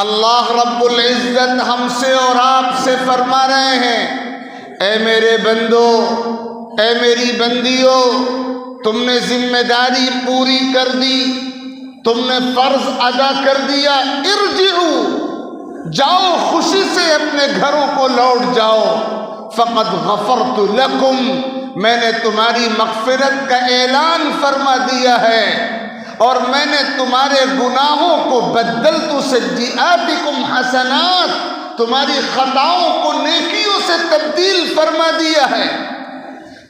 اللہ رب العزت ہم سے اور آپ سے فرما رہے ہیں، اے میرے بندو، اے میری بندیوں، تم نے ذمہ داری پوری کر دی، تم نے فرض ادا کر دیا، ارجعوا، جاؤ خوشی سے اپنے گھروں کو لوٹ جاؤ، فقد غفرت لکم، میں نے تمہاری مغفرت کا اعلان فرما دیا ہے، اور میں نے تمہارے گناہوں کو بدلت سیئاتکم حسنات، تمہاری خطاؤں کو نیکیوں سے تبدیل فرما دیا ہے۔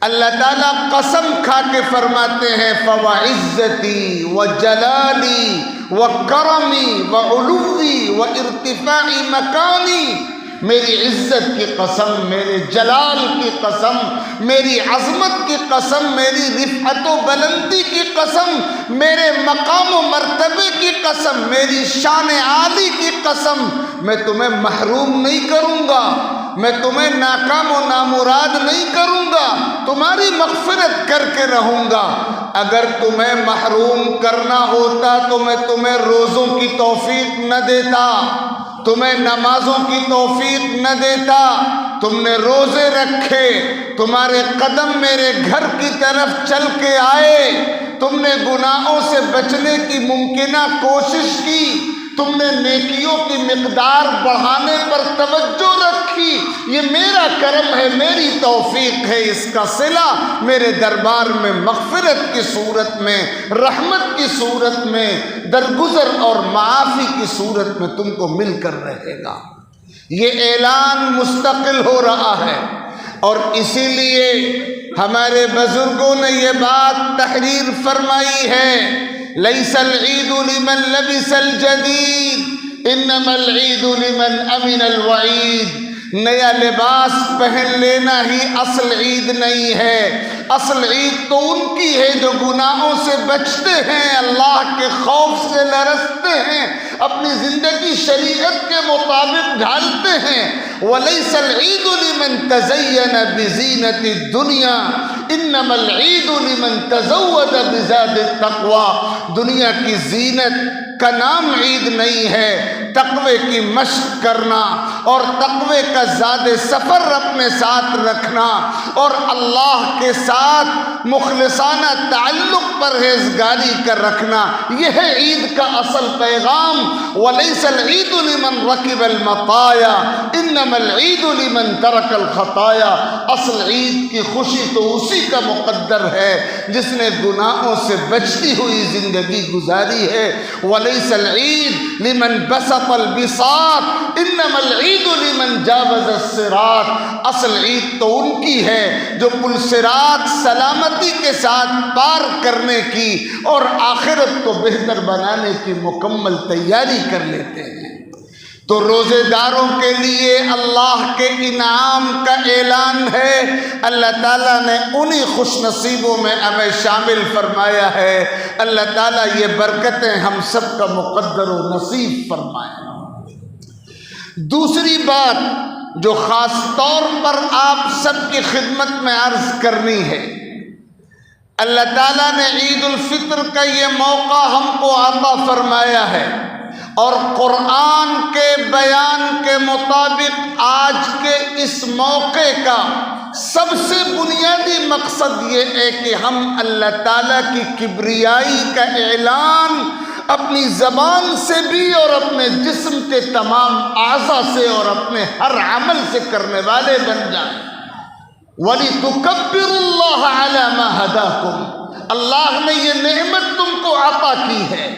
اللہ تعالیٰ قسم کھا کے فرماتے ہیں، فَوَعِزَّتِي وَجَلَالِي وَكَرَمِي وَعُلُوِّي وَارْتِفَاعِ مَكَانِي، میری عزت کی قسم، میرے جلال کی قسم، میری عظمت کی قسم، میری رفعت و بلندی کی قسم، میرے مقام و مرتبے کی قسم، میری شان عالی کی قسم، میں تمہیں محروم نہیں کروں گا، میں تمہیں ناکام و نامراد نہیں کروں گا، تمہاری مغفرت کر کے رہوں گا۔ اگر تمہیں محروم کرنا ہوتا تو میں تمہیں روزوں کی توفیق نہ دیتا، تمہیں نمازوں کی توفیق نہ دیتا، تم نے روزے رکھے، تمہارے قدم میرے گھر کی طرف چل کے آئے، تم نے گناہوں سے بچنے کی ممکنہ کوشش کی، تم نے نیکیوں کی مقدار بڑھانے پر توجہ رکھی، یہ میرا کرم ہے، میری توفیق ہے، اس کا صلہ میرے دربار میں مغفرت کی صورت میں، رحمت کی صورت میں، درگزر اور معافی کی صورت میں تم کو مل کر رہے گا۔ یہ اعلان مستقل ہو رہا ہے، اور اسی لیے ہمارے بزرگوں نے یہ بات تحریر فرمائی ہے، لیس العید لمن لبس الجدید انما العید لمن امن الوعید، نیا لباس پہن لینا ہی اصل عید نہیں ہے، اصل عید تو ان کی ہے جو گناہوں سے بچتے ہیں، اللہ کے خوف سے لرزتے ہیں، اپنی زندگی شریعت کے مطابق ڈھالتے ہیں۔ وَلَيْسَ الْعِيدُ لِمَنْ تَزَيَّنَ بِزِينَةِ الدُّنْيَا انما العید لمن تزود بزاد التقوی، دنیا کی زینت کا نام عید نہیں ہے، تقوی کی مشق کرنا اور تقوی کا زاد سفر اپنے ساتھ رکھنا اور اللہ کے ساتھ مخلصانہ تعلق پرہیزگاری کر رکھنا، یہ ہے عید کا اصل پیغام۔ وَلَيْسَ الْعِيدُ لِمَنْ رَكِبَ الْمَطَايَا انما العید لمن ترک الخطایا، اصل عید کی خوشی تو اسی کا مقدر ہے جس نے گناہوں سے بچتی ہوئی زندگی گزاری ہے۔ وَلَيْسَ الْعِيدُ لِمَنْ بَسَطَ الْبِسَاطَ انما العید لمن جاوز الصراط، اصل عید تو ان کی ہے جو پل صراط سلامتی کے ساتھ پار کرنے کی اور آخرت کو بہتر بنانے کی مکمل تیاری کر لیتے ہیں۔ تو روزے داروں کے لیے اللہ کے انعام کا اعلان ہے، اللہ تعالیٰ نے انہی خوش نصیبوں میں ہمیں شامل فرمایا ہے۔ اللہ تعالیٰ یہ برکتیں ہم سب کا مقدر و نصیب فرمائے۔ دوسری بات جو خاص طور پر آپ سب کی خدمت میں عرض کرنی ہے، اللہ تعالیٰ نے عید الفطر کا یہ موقع ہم کو عطا فرمایا ہے، اور قرآن کے بیان کے مطابق آج کے اس موقع کا سب سے بنیادی مقصد یہ ہے کہ ہم اللہ تعالیٰ کی کبریائی کا اعلان اپنی زبان سے بھی اور اپنے جسم کے تمام اعضاء سے اور اپنے ہر عمل سے کرنے والے بن جائیں۔ وَلِتُكَبِّرُوا اللَّهَ عَلَى مَا هَدَاكُمْ، اللہ نے یہ نعمت تم کو عطا کی ہے،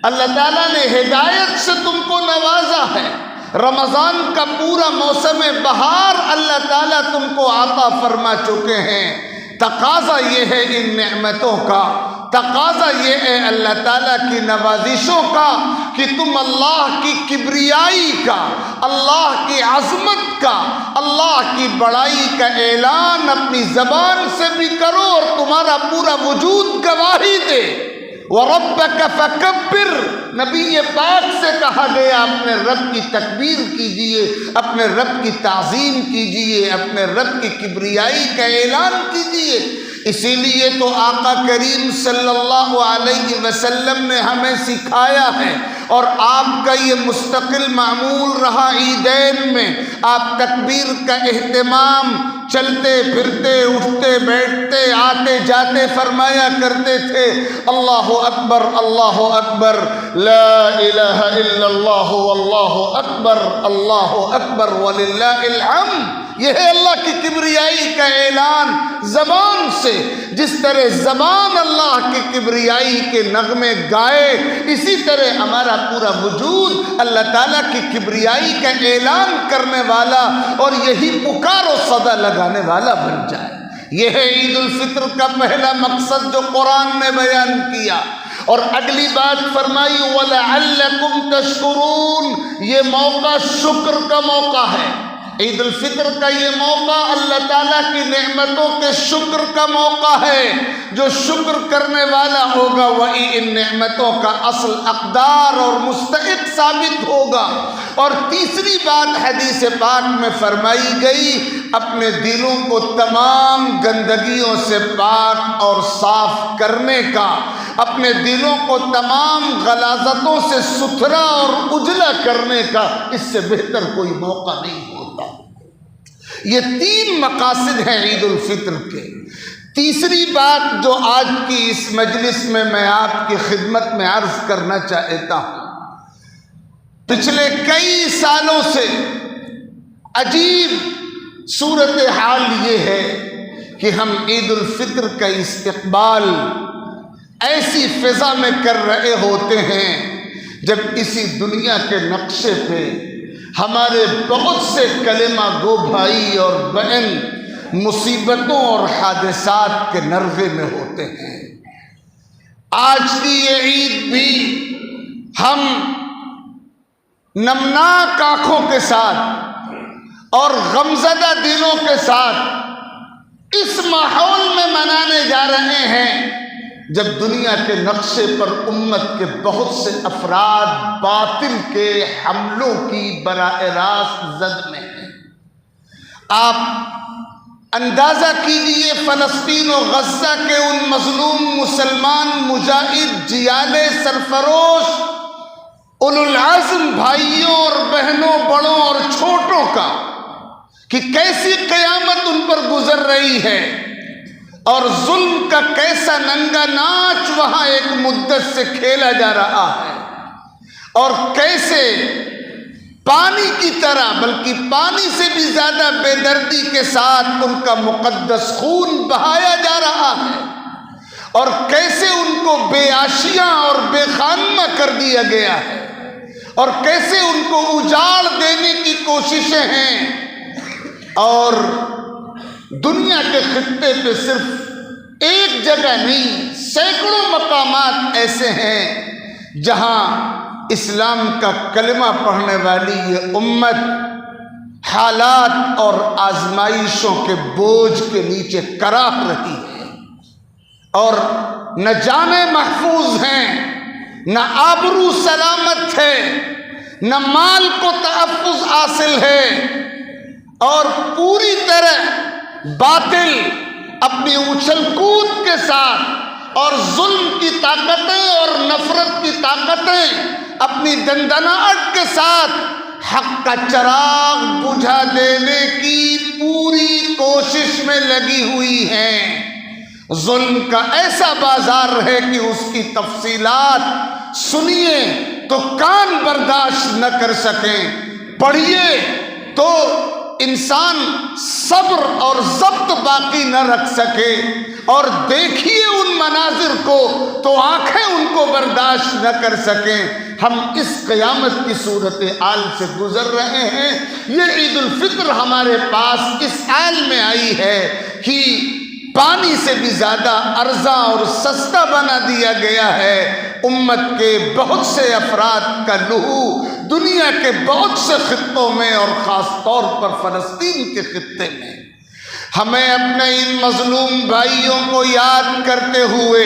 اللہ تعالیٰ نے ہدایت سے تم کو نوازا ہے، رمضان کا پورا موسم بہار اللہ تعالیٰ تم کو عطا فرما چکے ہیں۔ تقاضا یہ ہے ان نعمتوں کا، تقاضا یہ ہے اللہ تعالیٰ کی نوازشوں کا کہ تم اللہ کی کبریائی کا، اللہ کی عظمت کا، اللہ کی بڑائی کا اعلان اپنی زبان سے بھی کرو اور تمہارا پورا وجود گواہی دے۔ وَرَبَّكَ فَكَبِّرْ، نبی پاک سے کہا گیا اپنے رب کی تکبیر کیجئے، اپنے رب کی تعظیم کیجئے، اپنے رب کی کبریائی کا اعلان کیجئے۔ اسی لیے تو آقا کریم صلی اللہ علیہ وسلم نے ہمیں سکھایا ہے اور آپ کا یہ مستقل معمول رہا عیدین میں آپ تکبیر کا اہتمام چلتے پھرتے اٹھتے بیٹھتے آتے جاتے فرمایا کرتے تھے، اللہ اکبر لا الہ الا اللہ واللہ اکبر وللہ الحمد۔ یہ ہے اللہ کی کبریائی کا اعلان زبان سے۔ جس طرح زبان اللہ کی کبریائی کے نغمے گائے، اسی طرح ہمارا پورا وجود اللہ تعالیٰ کی کبریائی کا اعلان کرنے والا اور یہی پکار و صدا لگانے والا بن جائے۔ یہ ہے عید الفطر کا پہلا مقصد جو قرآن نے بیان کیا۔ اور اگلی بات فرمائی وَلَعَلَّكُمْ تَشْكُرُونَ، یہ موقع شکر کا موقع ہے۔ عید الفطر کا یہ موقع اللہ تعالیٰ کی نعمتوں کے شکر کا موقع ہے۔ جو شکر کرنے والا ہوگا وہی ان نعمتوں کا اصل حقدار اور مستحق ثابت ہوگا۔ اور تیسری بات حدیث پاک میں فرمائی گئی، اپنے دلوں کو تمام گندگیوں سے پاک اور صاف کرنے کا، اپنے دلوں کو تمام غلاظتوں سے ستھرا اور اجلا کرنے کا، اس سے بہتر کوئی موقع نہیں ہوتا۔ یہ تین مقاصد ہیں عید الفطر کے۔ تیسری بات جو آج کی اس مجلس میں آپ کی خدمت میں عرض کرنا چاہتا ہوں، پچھلے کئی سالوں سے عجیب صورتحال یہ ہے کہ ہم عید الفطر کا استقبال ایسی فضا میں کر رہے ہوتے ہیں جب اسی دنیا کے نقشے پہ ہمارے بہت سے کلمہ گو بھائی اور بہن مصیبتوں اور حادثات کے نروے میں ہوتے ہیں۔ آج کی یہ عید بھی ہم نمناک آنکھوں کے ساتھ اور غمزدہ دلوں کے ساتھ اس ماحول میں منانے جا رہے ہیں جب دنیا کے نقشے پر امت کے بہت سے افراد باطل کے حملوں کی براہ راست زد میں ہیں۔ آپ اندازہ کیجئے فلسطین و غزہ کے ان مظلوم مسلمان مجاہد جیال سرفروش اولو العزم بھائیوں اور بہنوں بڑوں اور چھوٹوں کا کہ کیسی قیامت ان پر گزر رہی ہے، اور ظلم کا کیسا ننگا ناچ وہاں ایک مدت سے کھیلا جا رہا ہے، اور کیسے پانی کی طرح بلکہ پانی سے بھی زیادہ بے دردی کے ساتھ ان کا مقدس خون بہایا جا رہا ہے، اور کیسے ان کو بے عاشیاں اور بے خانمہ کر دیا گیا ہے، اور کیسے ان کو اجاڑ دینے کی کوششیں ہیں۔ اور دنیا کے خطے پہ صرف ایک جگہ نہیں، سینکڑوں مقامات ایسے ہیں جہاں اسلام کا کلمہ پڑھنے والی یہ امت حالات اور آزمائشوں کے بوجھ کے نیچے کراہ رہی ہے، اور نہ جانیں محفوظ ہیں، نہ آبرو سلامت ہے، نہ مال کو تحفظ حاصل ہے، اور پوری طرح باطل اپنی اچھل کود کے ساتھ اور ظلم کی طاقتیں اور نفرت کی طاقتیں اپنی دندناہٹ کے ساتھ حق کا چراغ بجھا دینے کی پوری کوشش میں لگی ہوئی ہیں۔ ظلم کا ایسا بازار ہے کہ اس کی تفصیلات سنیے تو کان برداشت نہ کر سکیں، پڑھیے تو انسان صبر اور ضبط باقی نہ رکھ سکے، اور دیکھیے ان مناظر کو تو آنکھیں ان کو برداشت نہ کر سکیں۔ ہم اس قیامت کی صورتحال سے گزر رہے ہیں۔ یہ عید الفطر ہمارے پاس اس حال میں آئی ہے کہ پانی سے بھی زیادہ ارزاں اور سستا بنا دیا گیا ہے۔ امت کے بہت سے افراد کا لہو دنیا کے بہت سے خطوں میں اور خاص طور پر فلسطین کے خطے میں، ہمیں اپنے ان مظلوم بھائیوں کو یاد کرتے ہوئے،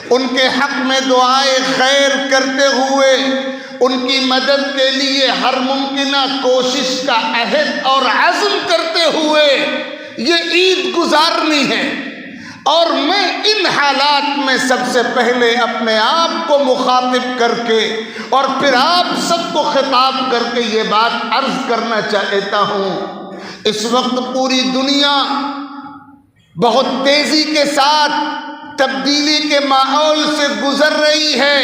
ان کے حق میں دعائے خیر کرتے ہوئے، ان کی مدد کے لیے ہر ممکنہ کوشش کا عہد اور عزم کرتے ہوئے یہ عید گزارنی ہے۔ اور میں ان حالات میں سب سے پہلے اپنے آپ کو مخاطب کر کے اور پھر آپ سب کو خطاب کر کے یہ بات عرض کرنا چاہتا ہوں، اس وقت پوری دنیا بہت تیزی کے ساتھ تبدیلی کے ماحول سے گزر رہی ہے،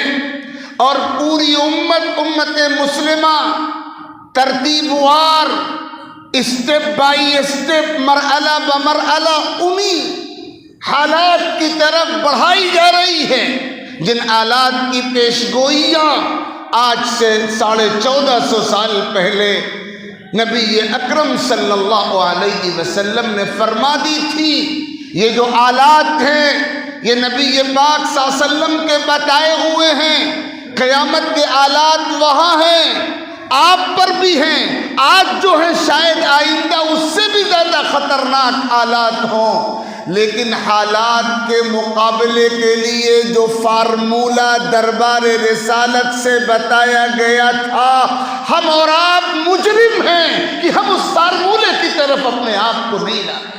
اور پوری امت مسلمہ ترتیب وار، اسٹیپ بائی اسٹیپ، مرحلہ بمرحلہ انہی حالات کی طرف بڑھائی جا رہی ہے جن حالات کی پیشگوئیاں آج سے 1450 سال پہلے نبی اکرم صلی اللہ علیہ وسلم نے فرما دی تھی۔ یہ جو آلات ہیں یہ نبی پاک صلی اللہ علیہ وسلم کے بتائے ہوئے ہیں، قیامت کے آلات وہاں ہیں، آپ پر بھی ہیں، آج جو ہیں شاید آئندہ اس سے بھی زیادہ خطرناک آلات ہوں، لیکن حالات کے مقابلے کے لیے جو فارمولہ دربار رسالت سے بتایا گیا تھا، ہم اور آپ مجرم ہیں کہ ہم اس فارمولے کی طرف اپنے آپ کو نہیں لائے۔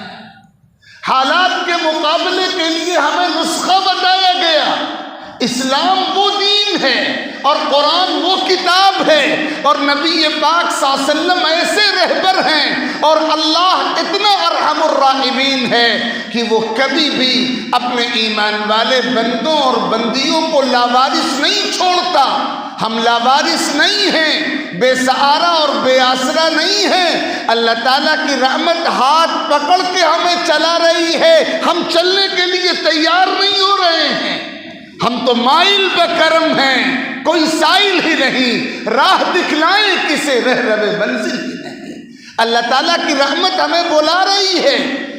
حالات کے مقابلے کے لیے ہمیں نسخہ بتایا گیا۔ اسلام وہ دین ہے اور قرآن وہ کتاب ہے، اور نبی پاک صلی اللہ علیہ وسلم ایسے رہبر ہیں، اور اللہ اتنا ارحم الراحمین ہے کہ وہ کبھی بھی اپنے ایمان والے بندوں اور بندیوں کو لاوارث نہیں چھوڑتا۔ ہم لاوارث نہیں ہیں، بے سہارا اور بے آسرا نہیں ہیں۔ اللہ تعالیٰ کی رحمت ہاتھ پکڑ کے ہمیں چلا رہی ہے، ہم چلنے کے لیے تیار نہیں ہو رہے ہیں۔ ہم تو مائل بکرم ہیں، کوئی سائل ہی نہیں، راہ دکھلائیں کسے رہرو منزل ہی نہیں۔ اللہ تعالیٰ کی رحمت ہمیں بلا رہی ہے۔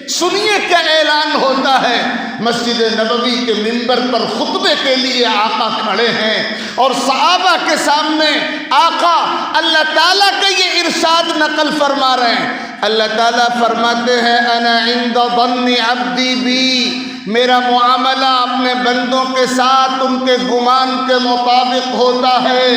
سنیے کیا اعلان ہوتا ہے۔ مسجد نبوی کے منبر پر خطبے کے لیے آقا کھڑے ہیں، اور صحابہ کے سامنے آقا اللہ تعالیٰ کا یہ ارشاد نقل فرما رہے ہیں۔ اللہ تعالیٰ فرماتے ہیں انا عند ظن عبدی بی، میرا معاملہ اپنے بندوں کے ساتھ ان کے گمان کے مطابق ہوتا ہے۔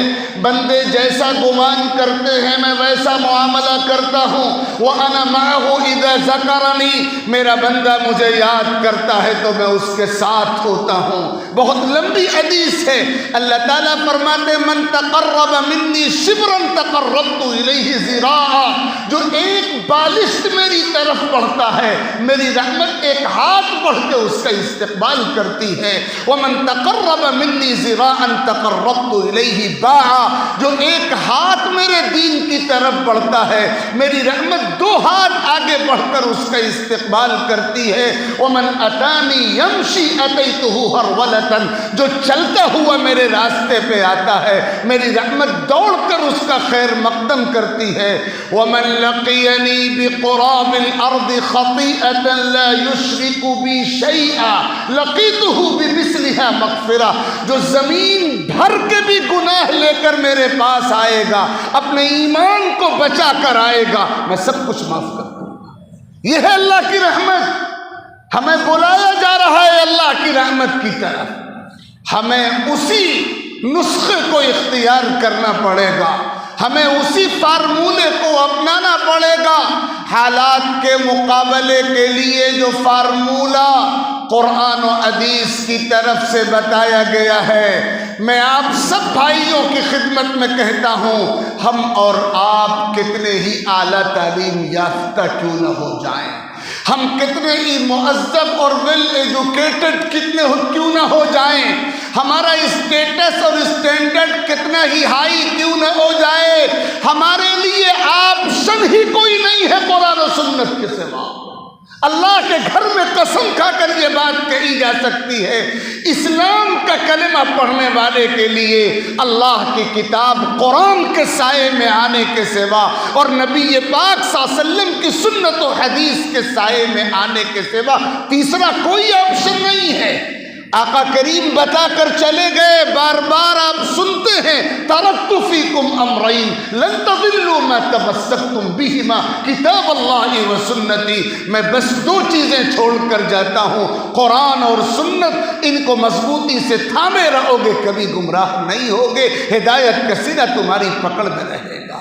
بندے جیسا گمان کرتے ہیں میں ویسا معاملہ کرتا ہوں۔ وَأَنَا مَعَهُ إِذَا ذَكَرَنِي، میرا بندہ مجھے یاد کرتا ہے تو میں اس کے ساتھ ہوتا ہوں۔ بہت لمبی حدیث ہے۔ اللہ تعالیٰ فرماتے من تقرب منی شبرا تقربت الیہ ذراعا، جو ایک بالشت میری طرف بڑھتا ہے میری رحمت ایک ہاتھ بڑھ کے اس کا استقبال کرتی ہے۔ ومن تقرب منی ذراعا تقربت الیہ باعا، جو ایک ہاتھ میرے دین کی طرف بڑھتا ہے میری رحمت 2 ہاتھ آگے بڑھ کر اس کا استقبال کرتی ہے۔ ومن اتانی یمشی اتیتہ ہرولۃ، جو چلتا ہوا میرے راستے پہ آتا ہے میری رحمت دوڑ کر اس کا خیر مقدم کرتی ہے۔ ومن لقینی بقراب الارض خطیئۃ لا یشرک بی شیئا لقیتہ بمثلھا مغفرہ، جو زمین بھر کے بھی گناہ لے کر میرے پاس آئے گا، اپنے ایمان کو بچا کر آئے گا، میں سب کچھ معاف کر دوں گا۔ یہ ہے اللہ کی رحمت۔ ہمیں بلایا جا رہا ہے اللہ کی رحمت کی طرف، ہمیں اسی نسخے کو اختیار کرنا پڑے گا، ہمیں اسی فارمولے کو اپنانا پڑے گا۔ حالات کے مقابلے کے لیے جو فارمولہ قرآن و حدیث کی طرف سے بتایا گیا ہے، میں آپ سب بھائیوں کی خدمت میں کہتا ہوں، ہم اور آپ کتنے ہی اعلیٰ تعلیم یافتہ کیوں نہ ہو جائیں، ہم کتنے ہی مہذب اور ویل ایجوکیٹڈ کیوں نہ ہو جائیں، ہمارا اسٹیٹس اور اسٹینڈرڈ کتنا ہی ہائی کیوں نہ ہو جائے، ہمارے لیے آپشن ہی کوئی نہیں ہے قرآن و سنت کے سوا۔ اللہ کے گھر میں قسم کھا کر یہ بات کہی جا سکتی ہے، اسلام کا کلمہ پڑھنے والے کے لیے اللہ کی کتاب قرآن کے سائے میں آنے کے سوا اور نبی پاک صلی اللہ علیہ وسلم کی سنت و حدیث کے سائے میں آنے کے سوا تیسرا کوئی آپشن نہیں ہے۔ آقا کریم بتا کر چلے گئے، بار بار آپ سنتے ہیں ترکت فیکم امرین لن تضلوا ما تمسکتم بہما کتاب اللہ و سنتی، میں بس 2 چیزیں چھوڑ کر جاتا ہوں، قرآن اور سنت، ان کو مضبوطی سے تھامے رہو گے کبھی گمراہ نہیں ہوگے، ہدایت کا سینہ تمہاری پکڑ میں رہے گا۔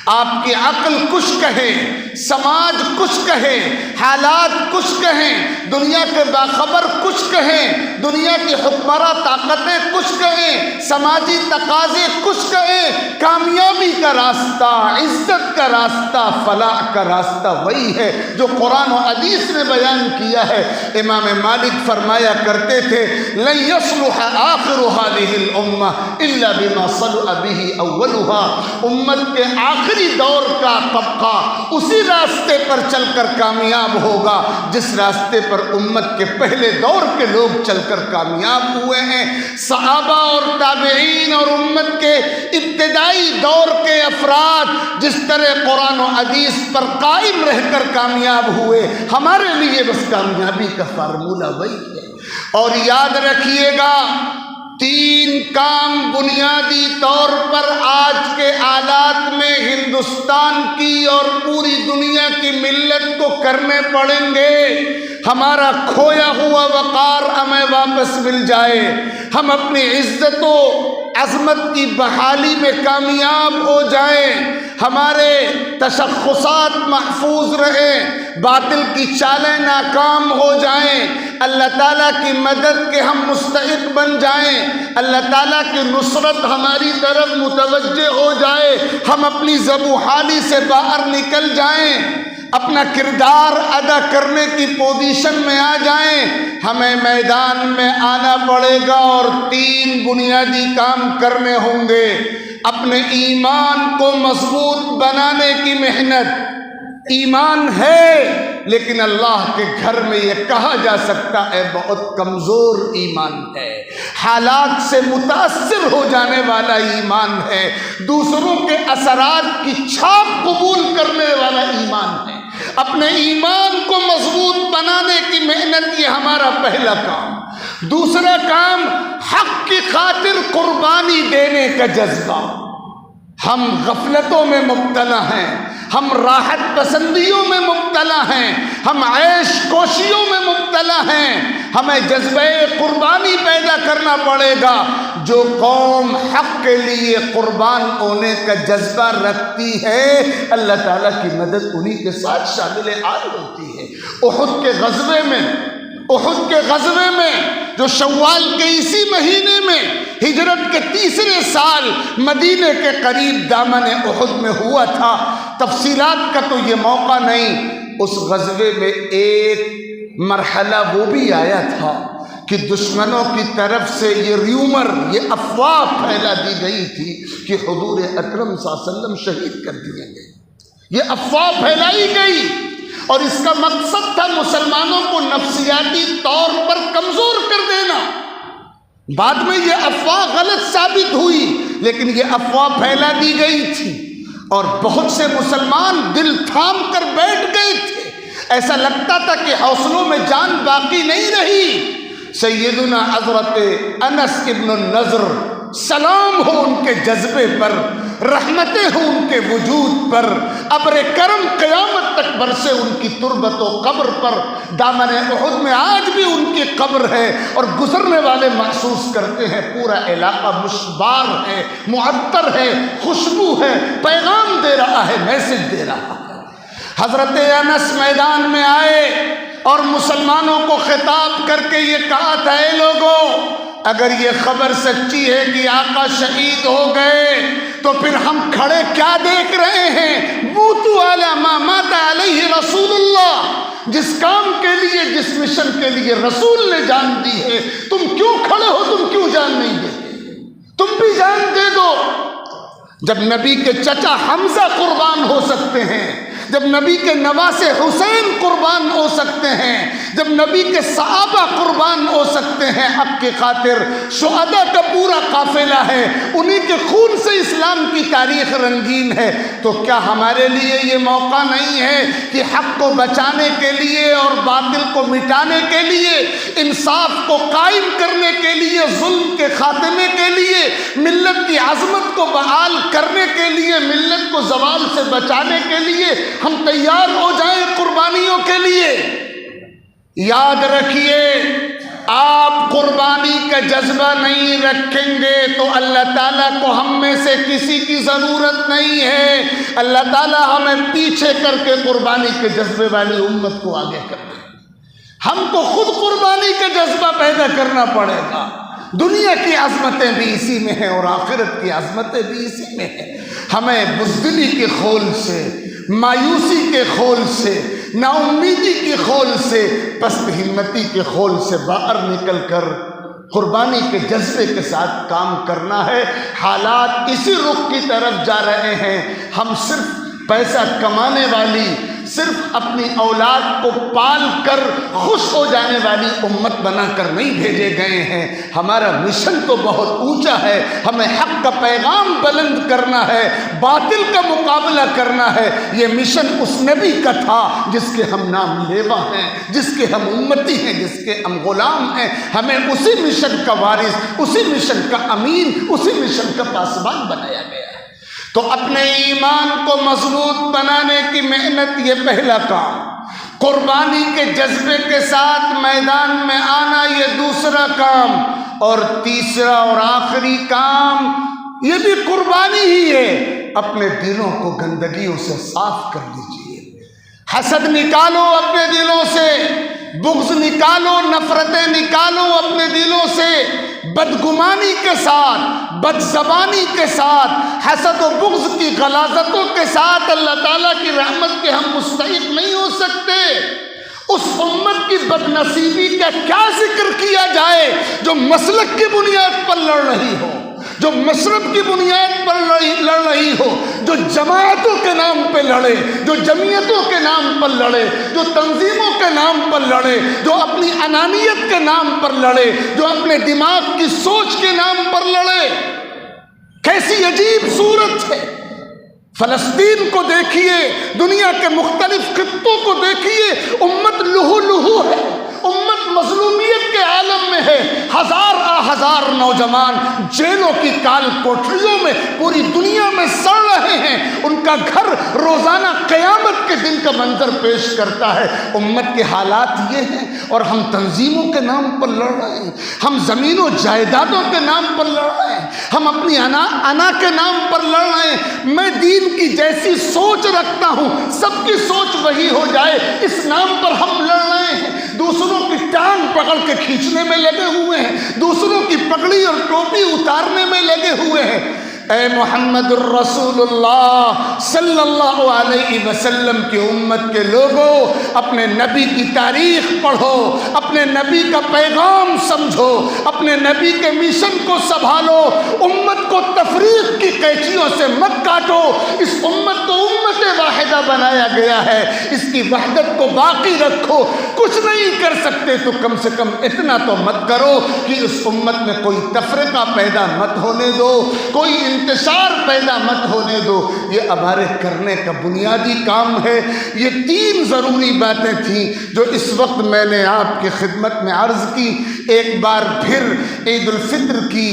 آپ کی عقل کچھ کہے، سماج کچھ کہے، حالات کچھ کہیں، دنیا کے باخبر کچھ کہیں، دنیا کی حکمراں طاقتیں کچھ کہیں، سماجی تقاضے کچھ کہیں، کامیابی کا راستہ، عزت کا راستہ، فلاح کا راستہ وہی ہے جو قرآن و حدیث نے بیان کیا ہے۔ امام مالک فرمایا کرتے تھے لن يصلح آخر هذه الامة الا بما صلح به اولها، امت کے آخری دور کا طبقہ اسی راستے پر چل کر کامیاب ہوگا جس راستے پر امت کے پہلے دور کے لوگ چل کر کامیاب ہوئے ہیں۔ صحابہ اور تابعین اور امت کے ابتدائی دور کے افراد جس طرح قرآن و حدیث پر قائم رہ کر کامیاب ہوئے، ہمارے لیے بس کامیابی کا فارمولہ وہی ہے۔ اور یاد رکھیے گا، 3 کام بنیادی طور پر آج کے حالات میں ہندوستان کی اور پوری دنیا کی ملت کو کرنے پڑیں گے۔ ہمارا کھویا ہوا وقار ہمیں واپس مل جائے، ہم اپنی عزت و عظمت کی بحالی میں کامیاب ہو جائیں، ہمارے تشخصات محفوظ رہیں، باطل کی چالیں ناکام ہو جائیں، اللہ تعالیٰ کی مدد کے ہم مستحق بن جائیں، اللہ تعالیٰ کی نصرت ہماری طرف متوجہ ہو جائے، ہم اپنی ذبح حالی سے باہر نکل جائیں، اپنا کردار ادا کرنے کی پوزیشن میں آ جائیں، ہمیں میدان میں آنا پڑے گا اور 3 بنیادی کام کرنے ہوں گے۔ اپنے ایمان کو مضبوط بنانے کی محنت۔ ایمان ہے لیکن اللہ کے گھر میں یہ کہا جا سکتا ہے بہت کمزور ایمان ہے، حالات سے متاثر ہو جانے والا ایمان ہے، دوسروں کے اثرات کی چھاپ قبول کرنے والا ایمان ہے۔ اپنے ایمان کو مضبوط بنانے کی محنت، یہ ہمارا پہلا کام۔ دوسرا کام، حق کی خاطر قربانی دینے کا جذبہ۔ ہم غفلتوں میں مبتلا ہیں، ہم راحت پسندیوں میں مبتلا ہیں، ہم عیش کوشیوں میں مبتلا ہیں، ہمیں جذبہ قربانی پیدا کرنا پڑے گا۔ جو قوم حق کے لیے قربان ہونے کا جذبہ رکھتی ہے، اللہ تعالیٰ کی مدد انہی کے ساتھ شامل حال ہوتی ہے۔ احد کے غزوے میں جو شوال کے اسی مہینے میں ہجرت کے 3 سال مدینے کے قریب دامن احد میں ہوا تھا، تفصیلات کا تو یہ موقع نہیں۔ اس غزوے میں ایک مرحلہ وہ بھی آیا تھا کہ دشمنوں کی طرف سے یہ ریومر، یہ افواہ پھیلا دی گئی تھی کہ حضور اکرم صلی اللہ علیہ وسلم شہید کر دیے گئے۔ یہ افواہ پھیلائی گئی اور اس کا مقصد تھا مسلمانوں کو نفسیاتی طور پر کمزور کر دینا۔ بعد میں یہ افواہ غلط ثابت ہوئی، لیکن یہ افواہ پھیلا دی گئی تھی اور بہت سے مسلمان دل تھام کر بیٹھ گئے تھے، ایسا لگتا تھا کہ حوصلوں میں جان باقی نہیں رہی۔ سیدنا حضرت انس ابن النضر، سلام ہو ان کے جذبے پر، رحمتیں ہوں ان کے وجود پر، ابر کرم قیامت تک برسے ان کی تربت و قبر پر۔ دامن احد میں آج بھی ان کی قبر ہے اور گزرنے والے محسوس کرتے ہیں پورا علاقہ مشبار ہے، معطر ہے، خوشبو ہے، پیغام دے رہا ہے، میسج دے رہا ہے۔ حضرت انس میدان میں آئے اور مسلمانوں کو خطاب کر کے یہ کہا تھا، اے لوگو، اگر یہ خبر سچی ہے کہ آقا شہید ہو گئے تو پھر ہم کھڑے کیا دیکھ رہے ہیں؟ موتوا علی ما مات علیہ رسول اللہ۔ جس کام کے لیے، جس مشن کے لیے رسول نے جان دی ہے، تم کیوں کھڑے ہو؟ تم کیوں جان نہیں دیتے؟ تم بھی جان دے دو۔ جب نبی کے چچا حمزہ قربان ہو سکتے ہیں، جب نبی کے نواسے حسین قربان ہو سکتے ہیں، جب نبی کے صحابہ قربان ہو سکتے ہیں حق کی خاطر، شہداء کا پورا قافلہ ہے، انہی کے خون سے اسلام کی تاریخ رنگین ہے، تو کیا ہمارے لیے یہ موقع نہیں ہے کہ حق کو بچانے کے لیے اور باطل کو مٹانے کے لیے، انصاف کو قائم کرنے کے لیے، ظلم کے خاتمے کے لیے، ملت کی عظمت کو بحال کرنے کے لیے، ملت کو زوال سے بچانے کے لیے ہم تیار ہو جائیں قربانیوں کے لیے؟ یاد رکھیے، آپ قربانی کا جذبہ نہیں رکھیں گے تو اللہ تعالیٰ کو ہم میں سے کسی کی ضرورت نہیں ہے. اللہ تعالیٰ ہمیں پیچھے کر کے قربانی کے جذبے والی امت کو آگے کر دے. ہم کو خود قربانی کا جذبہ پیدا کرنا پڑے گا. دنیا کی عظمتیں بھی اسی میں ہیں اور آخرت کی عظمتیں بھی اسی میں ہیں. ہمیں بزدلی کے خول سے، مایوسی کے خول سے، نا امیدی کے خول سے، پست ہمتی کے خول سے باہر نکل کر قربانی کے جذبے کے ساتھ کام کرنا ہے. حالات اسی رخ کی طرف جا رہے ہیں. ہم صرف پیسہ کمانے والی، صرف اپنی اولاد کو پال کر خوش ہو جانے والی امت بنا کر نہیں بھیجے گئے ہیں. ہمارا مشن تو بہت اونچا ہے. ہمیں حق کا پیغام بلند کرنا ہے، باطل کا مقابلہ کرنا ہے. یہ مشن اس نبی کا تھا جس کے ہم نام لیوا ہیں، جس کے ہم امتی ہیں، جس کے ہم غلام ہیں. ہمیں اسی مشن کا وارث، اسی مشن کا امین، اسی مشن کا پاسبان بنایا گیا. تو اپنے ایمان کو مضبوط بنانے کی محنت، یہ پہلا کام. قربانی کے جذبے کے ساتھ میدان میں آنا، یہ دوسرا کام. اور تیسرا اور آخری کام یہ بھی قربانی ہی ہے. اپنے دلوں کو گندگیوں سے صاف کر لیجیے. حسد نکالو اپنے دلوں سے، بغض نکالو، نفرتیں نکالو اپنے دلوں سے. بدگمانی کے ساتھ، بد زبانی کے ساتھ، حسد و بغض کی غلاظتوں کے ساتھ اللہ تعالیٰ کی رحمت کے ہم مستحق نہیں ہو سکتے. اس امت کی بد نصیبی کا کیا ذکر کیا جائے جو مسلک کی بنیاد پر لڑ رہی ہو، جو مشرب کی بنیاد پر لڑ رہی ہو، جو جماعتوں کے نام پہ لڑے، جو جمعیتوں کے نام پر لڑے، جو تنظیموں کے نام پر لڑے، جو اپنی انانیت کے نام پر لڑے، جو اپنے دماغ کی سوچ کے نام پر لڑے. کیسی عجیب صورت ہے. فلسطین کو دیکھیے، دنیا کے مختلف خطوں کو دیکھیے، امت لہو لہو ہے، امت مظلومیت کے عالم میں ہے. ہزار ہزار نوجوان جیلوں کی کال کوٹریوں میں پوری دنیا میں سڑ رہے ہیں. ان کا گھر روزانہ قیامت کے دن کا منظر پیش کرتا ہے. امت کے حالات یہ ہیں اور ہم تنظیموں کے نام پر لڑ رہے ہیں، ہم زمین و جائیدادوں کے نام پر لڑ رہے ہیں، ہم اپنی انا کے نام پر لڑ رہے ہیں. میں دین کی جیسی سوچ رکھتا ہوں، سب کی سوچ وہی ہو جائے، اس نام پر ہم لڑ رہے ہیں. دوسروں کی ٹانگ پکڑ کے کھینچنے میں لگے ہوئے ہیں، دوسروں کی پگڑی اور ٹوپی اتارنے میں لگے ہوئے ہیں. اے محمد الرسول اللہ صلی اللہ علیہ وسلم کی امت کے لوگوں، اپنے نبی کی تاریخ پڑھو، اپنے نبی کا پیغام سمجھو، اپنے نبی کے مشن کو سنبھالو. امت کو تفریق کی قینچیوں سے مت کاٹو. اس امت کو امت واحدہ بنایا گیا ہے، اس کی وحدت کو باقی رکھو. کچھ نہیں کر سکتے تو کم سے کم اتنا تو مت کرو کہ اس امت میں کوئی تفرقہ پیدا مت ہونے دو، کوئی انتشار پیدا مت ہونے دو. یہ ہمارے کرنے کا بنیادی کام ہے. یہ 3 ضروری باتیں تھیں جو اس وقت میں نے آپ کی خدمت میں عرض کی. ایک بار پھر عید الفطر کی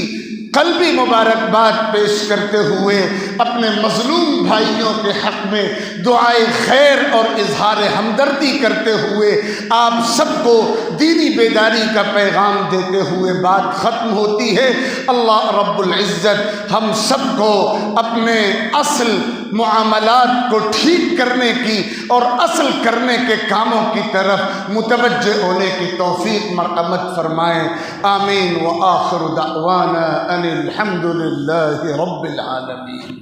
قلبی مبارکباد پیش کرتے ہوئے اپنے مظلوم بھائیوں کے حق میں دعائے خیر اور اظہار ہمدردی کرتے ہوئے آپ سب کو دینی بیداری کا پیغام دیتے ہوئے بات ختم ہوتی ہے. اللہ رب العزت ہم سب کو اپنے اصل معاملات کو ٹھیک کرنے کی اور اصل کرنے کے کاموں کی طرف متوجہ ہونے کی توفیق مرحمت فرمائیں. آمین. وآخر دعوانا ان الحمد للہ رب العالمین.